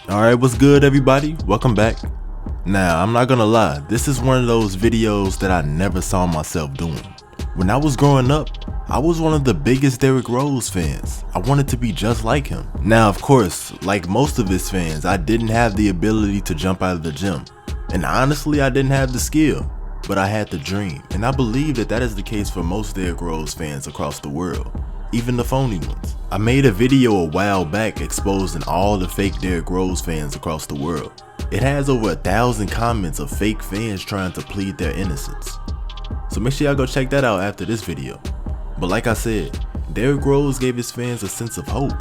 Alright, what's good everybody? Welcome back. Now, I'm not gonna lie, this is one of those videos that I never saw myself doing. When I was growing up, I was one of the biggest Derrick Rose fans. I wanted to be just like him. Now, of course, like most of his fans, I didn't have the ability to jump out of the gym. And honestly, I didn't have the skill, but I had the dream. And I believe that that is the case for most Derrick Rose fans across the world, even the phony ones. I made a video a while back exposing all the fake Derrick Rose fans across the world. It has over 1,000 comments of fake fans trying to plead their innocence. So make sure y'all go check that out after this video. But like I said, Derrick Rose gave his fans a sense of hope.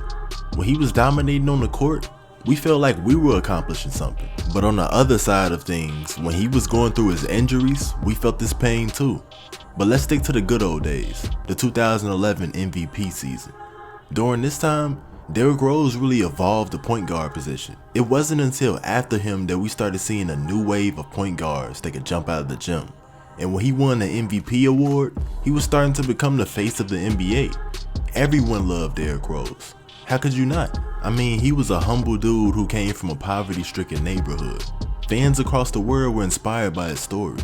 When he was dominating on the court, we felt like we were accomplishing something. But on the other side of things, when he was going through his injuries, we felt this pain too. But let's stick to the good old days, the 2011 MVP season. During this time, Derrick Rose really evolved the point guard position. It wasn't until after him that we started seeing a new wave of point guards that could jump out of the gym. And when he won the MVP award, he was starting to become the face of the NBA. Everyone loved Derrick Rose. How could you not? I mean, he was a humble dude who came from a poverty-stricken neighborhood. Fans across the world were inspired by his story.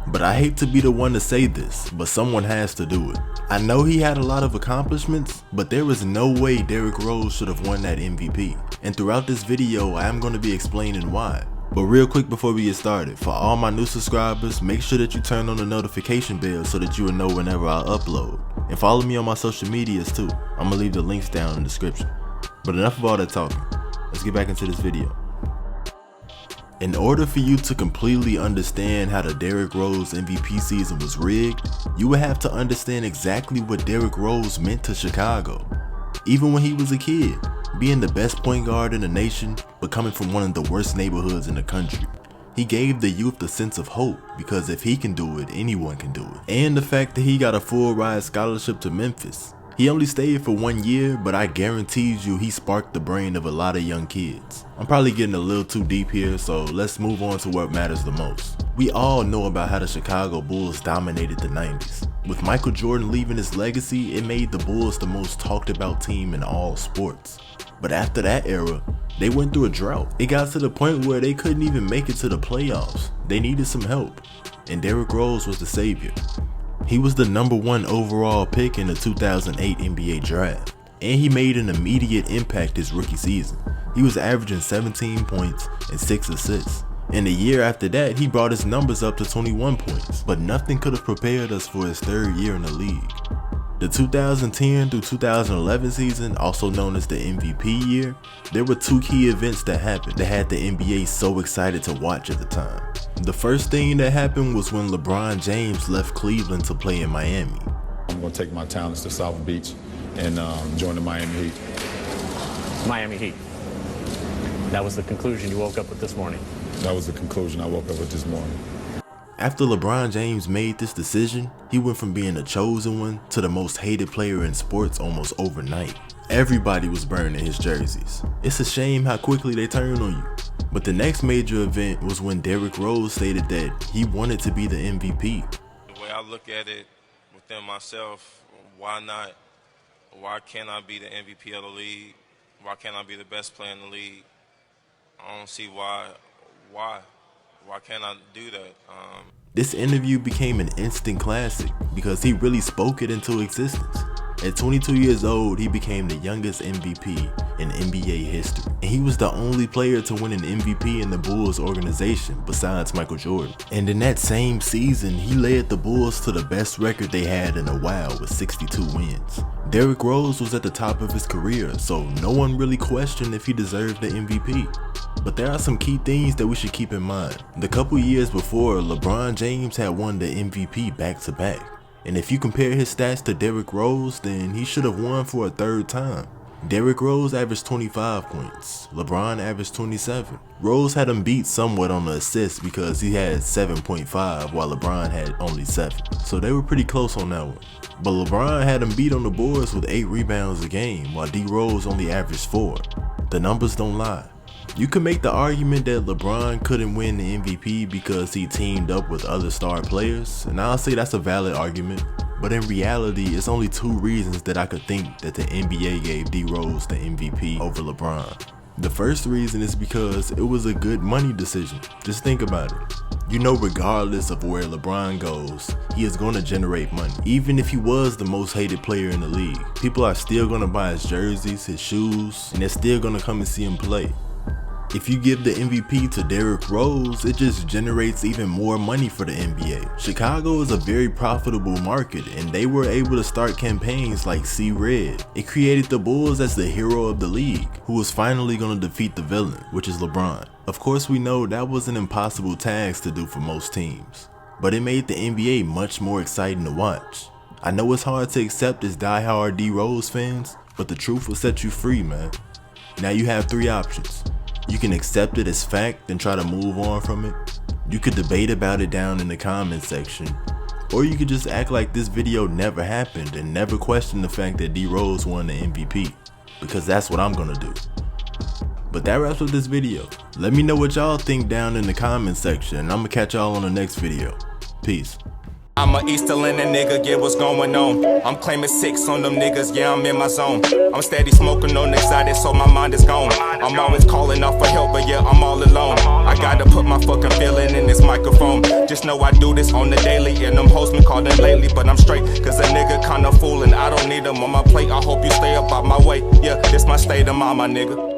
But I hate to be the one to say this, but someone has to do it. I know he had a lot of accomplishments, but there is no way Derrick Rose should have won that MVP. And throughout this video, I am going to be explaining why. But real quick before we get started, for all my new subscribers, make sure that you turn on the notification bell so that you will know whenever I upload. And follow me on my social medias too. I'm going to leave the links down in the description. But enough of all that talking, let's get back into this video. In order for you to completely understand how the Derrick Rose MVP season was rigged, you would have to understand exactly what Derrick Rose meant to Chicago. Even when he was a kid, being the best point guard in the nation, but coming from one of the worst neighborhoods in the country. He gave the youth a sense of hope, because if he can do it, anyone can do it. And the fact that he got a full ride scholarship to Memphis. He only stayed for 1 year, but I guarantee you he sparked the brain of a lot of young kids. I'm probably getting a little too deep here, so let's move on to what matters the most. We all know about how the Chicago Bulls dominated the 90s. With Michael Jordan leaving his legacy, it made the Bulls the most talked about team in all sports. But after that era, they went through a drought. It got to the point where they couldn't even make it to the playoffs. They needed some help, and Derrick Rose was the savior. He was the #1 overall pick in the 2008 NBA draft, and he made an immediate impact his rookie season. He was averaging 17 points and 6 assists. And the year after that, he brought his numbers up to 21 points, but nothing could have prepared us for his third year in the league. The 2010 through 2011 season, also known as the MVP year, there were two key events that happened that had the NBA so excited to watch at the time. The first thing that happened was when LeBron James left Cleveland to play in Miami. I'm going to take my talents to South Beach and join the Miami Heat. Miami Heat. That was the conclusion you woke up with this morning. That was the conclusion I woke up with this morning. After LeBron James made this decision, he went from being the chosen one to the most hated player in sports almost overnight. Everybody was burning his jerseys. It's a shame how quickly they turn on you. But the next major event was when Derrick Rose stated that he wanted to be the MVP. The way I look at it within myself, why not? Why can't I be the MVP of the league? Why can't I be the best player in the league? I don't see why. Why can't I do that? This interview became an instant classic because he really spoke it into existence. At 22 years old, he became the youngest MVP in NBA history. And he was the only player to win an MVP in the Bulls organization besides Michael Jordan. And in that same season, he led the Bulls to the best record they had in a while with 62 wins. Derrick Rose was at the top of his career, so no one really questioned if he deserved the MVP. But there are some key things that we should keep in mind. The couple years before, LeBron James had won the MVP back-to-back. And if you compare his stats to Derrick Rose, then he should have won for a third time. Derrick Rose averaged 25 points, LeBron averaged 27. Rose had him beat somewhat on the assists because he had 7.5 while LeBron had only 7. So they were pretty close on that one. But LeBron had him beat on the boards with 8 rebounds a game while D Rose only averaged 4. The numbers don't lie. You can make the argument that LeBron couldn't win the MVP because he teamed up with other star players, and I'll say that's a valid argument. But in reality, it's only 2 reasons that I could think that the NBA gave D Rose the MVP over LeBron. The first reason is because it was a good money decision. Just think about it. You know, regardless of where LeBron goes, he is going to generate money. Even if he was the most hated player in the league, people are still going to buy his jerseys, his shoes, and they're still going to come and see him play. If you give the MVP to Derrick Rose, it just generates even more money for the NBA. Chicago is a very profitable market, and they were able to start campaigns like See Red. It created the Bulls as the hero of the league, who was finally going to defeat the villain, which is LeBron. Of course, we know that was an impossible task to do for most teams, but it made the NBA much more exciting to watch. I know it's hard to accept as diehard D Rose fans, but the truth will set you free, man. Now you have three options. You can accept it as fact and try to move on from it. You could debate about it down in the comments section. Or you could just act like this video never happened and never question the fact that D Rose won the MVP. Because that's what I'm gonna do. But that wraps up this video. Let me know what y'all think down in the comments section, and I'm gonna catch y'all on the next video. Peace. I'm a East Atlanta nigga, get what's going on. I'm claiming 6 on them niggas, yeah, I'm in my zone. I'm steady smoking on excited, so my mind is gone. I'm always calling out for help, but yeah, I'm all alone. I gotta put my fucking feeling in this microphone. Just know I do this on the daily, and them hoes been calling lately, but I'm straight, cause a nigga kinda fooling. I don't need them on my plate, I hope you stay up out my way. Yeah, this my state of mind, my nigga.